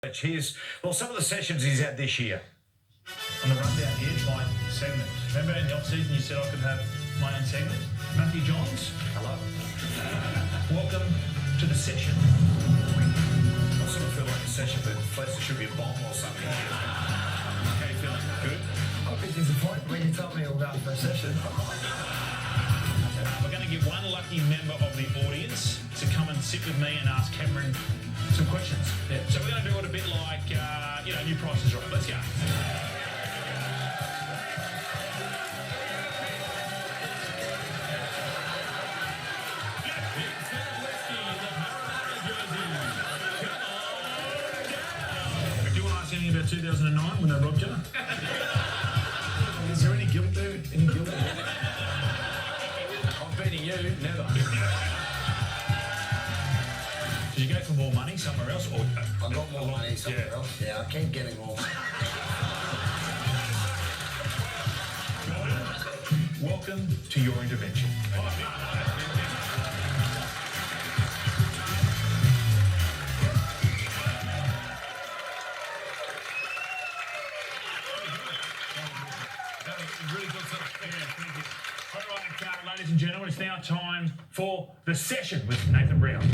Here's, well, some of the sessions he's had this year. On the rundown here, my segment. Remember in the off-season you said I could have my own segment? Matthew Johns. Hello. Welcome to the session. I sort of feel like a session that Fletcher should be a bomb or something. How you feeling? Good? I'm a bit disappointed when you told me all about the session. We're going to get one lucky member of the audience to come and sit with me and ask Cameron some questions. Yeah. So we're going to do it a bit like, New Price is Right. Let's go. Do you want to ask anything about 2009 when they robbed you? Is there any guilt there? Any guilt there? I'm beating you, never. Did you go for more money somewhere else? Or, I got more money somewhere else. Yeah, I keep getting more money. Welcome to your intervention. Really good stuff. Yeah, thank you. All right, ladies and gentlemen, it's now time for the session with Nathan Brown.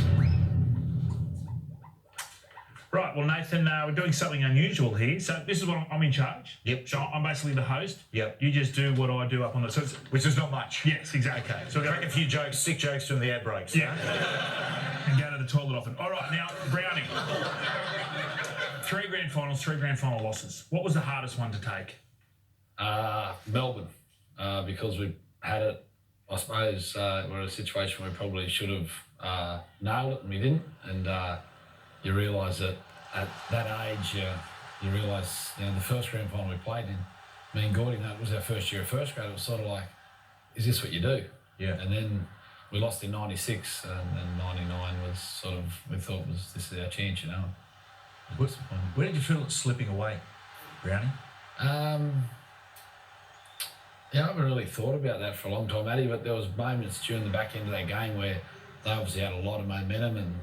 Right, well, Nathan, we're doing something unusual here. So this is what I'm in charge. Yep. So I'm basically the host. Yep. You just do what I do up on the... So it's, Which is not much. yes, exactly. Okay. So Crack a few jokes, sick jokes from the ad breaks. yeah. And go to the toilet often. All right, now, Brownie. 3 grand finals, 3 grand final losses. What was the hardest one to take? Melbourne, because we had it, I suppose, we're in a situation where we probably should have nailed it and we didn't. And you realise that at that age, you realise, the first grand final we played in, me and Gordy, it was our first year of first grade, it was sort of like, is this what you do? Yeah. And then we lost in 96 and then 99 was sort of, we thought this is our chance, Where did you feel it slipping away, Brownie? Yeah, I haven't really thought about that for a long time, Addy, but there was moments during the back end of that game where they obviously had a lot of momentum and,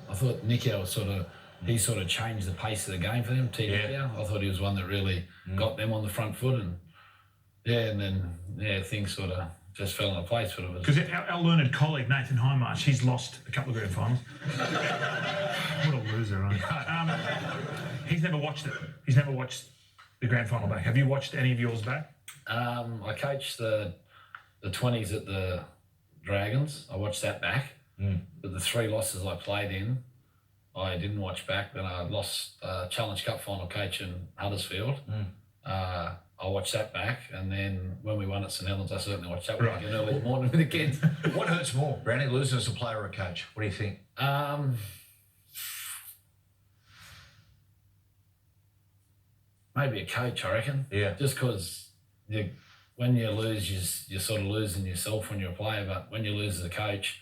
I thought Nico was he changed the pace of the game for them, Nico. I thought he was one that really got them on the front foot and then things sort of just fell into place. But it was... Because our learned colleague, Nathan Highmarsh, he's lost a couple of grand finals. What a loser, right? He's never watched it. He's never watched the grand final back. Have you watched any of yours back? I coached the 20s at the Dragons. I watched that back. But the 3 losses I played in, I didn't watch back. Then I lost Challenge Cup final coach in Huddersfield. I watched that back. And then when we won at St Helens, I certainly watched that back in early morning with the kids. What hurts more, Brownie, losing as a player or a coach? What do you think? Maybe a coach, I reckon. Yeah. Just because when you lose, you're sort of losing yourself when you're a player. But when you lose as a coach,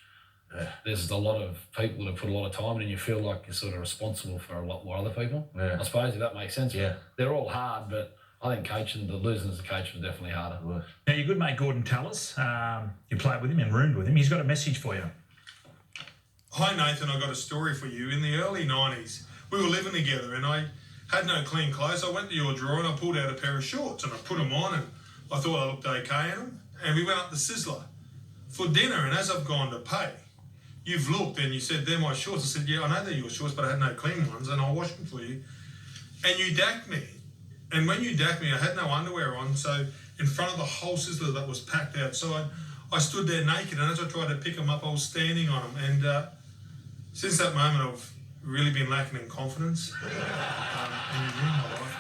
there's a lot of people that have put a lot of time in, and you feel like you're sort of responsible for a lot more other people. Yeah. I suppose if that makes sense. Yeah. They're all hard, but I think losing as a coach was definitely harder. Now, your good mate Gordon Tallis, you played with him and roomed with him. He's got a message for you. Hi Nathan, I got a story for you. In the early 90s, we were living together and I had no clean clothes. I went to your drawer and I pulled out a pair of shorts and I put them on and I thought I looked okay in them. And we went up to Sizzler for dinner, and as I've gone to pay, you've looked and you said, they're my shorts. I said, yeah, I know they're your shorts, but I had no clean ones and I'll wash them for you. And you dacked me. And when you dacked me, I had no underwear on, so in front of the whole Sizzler that was packed outside, I stood there naked, and as I tried to pick them up, I was standing on them. And since that moment, I've really been lacking in confidence. And you've ruined my life.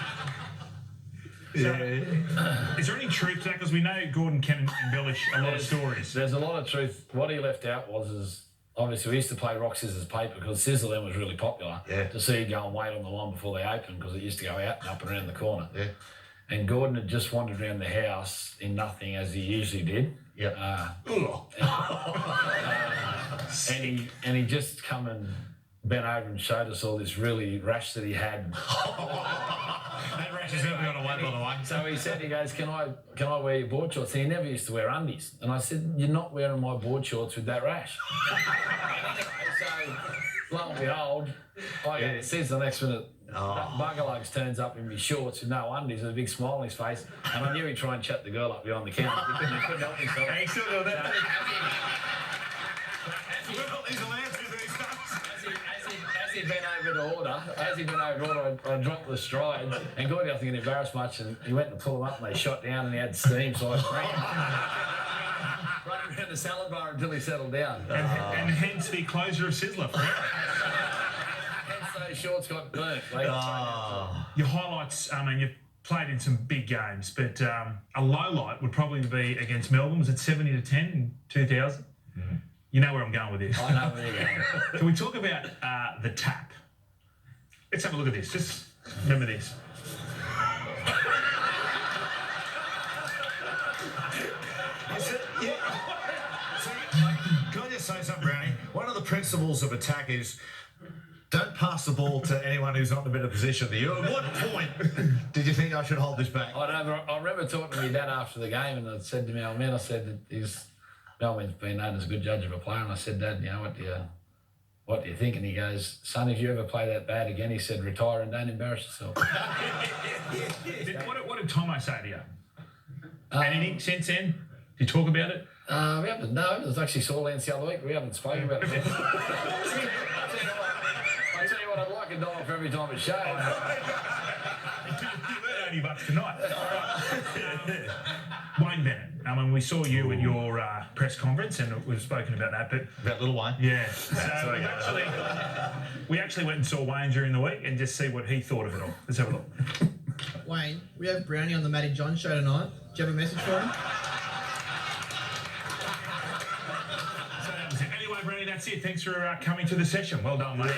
Is there any truth to that? Because we know Gordon can embellish a lot of stories. There's a lot of truth. What he left out is obviously we used to play rock, scissors, paper because Sizzler then was really popular. Yeah. To see you go and wait on the line before they opened because it used to go out and up and around the corner. Yeah. And Gordon had just wandered around the house in nothing as he usually did. Yeah. And he just come and bent over and showed us all this really rash that he had. That rash is never going away, by the way. So he said, he goes, can I wear your board shorts? And he never used to wear undies. And I said, you're not wearing my board shorts with that rash. Anyway, so lo and behold, I go to Sis the next minute, Buggerlugs turns up in his shorts with no undies and a big smile on his face, and I knew he'd try and chat the girl up behind the counter. He couldn't help himself. Hey, still doing that. As he'd been over to order, I dropped the strides, and Gordy, I think, embarrassed much, and he went to pull him up, and they shot down, and he had steam, so I ran around the salad bar until he settled down. And hence the closure of Sizzler forever. Hence those shorts got burnt. Your highlights, I mean, you've played in some big games, but a low light would probably be against Melbourne. Was it 70-10 in 2000? You know where I'm going with this. I know where you're going. Can we talk about the tap? Let's have a look at this. Just remember this. Can I just say something, Brownie? One of the principles of attack is don't pass the ball to anyone who's not in a better position than you. At what point did you think I should hold this back? I remember talking to my dad after the game, and I said to my old man, I said that Melvin's been known as a good judge of a player, and I said, Dad, what do you think? And he goes, son, if you ever play that bad again, he said, retire and don't embarrass yourself. What did Tomo say to you? Anything since then? Did you talk about it? We haven't. No, it was actually Sawlands the other week. We haven't spoken about it. I tell you what, I'd like $1 for every time it's shown. $80 tonight. Wayne Bennett. I mean, we saw you at your press conference, and we've spoken about that. But About little Wayne? yeah, so we actually went and saw Wayne during the week and just see what he thought of it all. Let's have a look. Wayne, we have Brownie on the Matty John show tonight. Do you have a message for him? So that was it. Anyway, Brownie, that's it. Thanks for coming to the session. Well done, mate.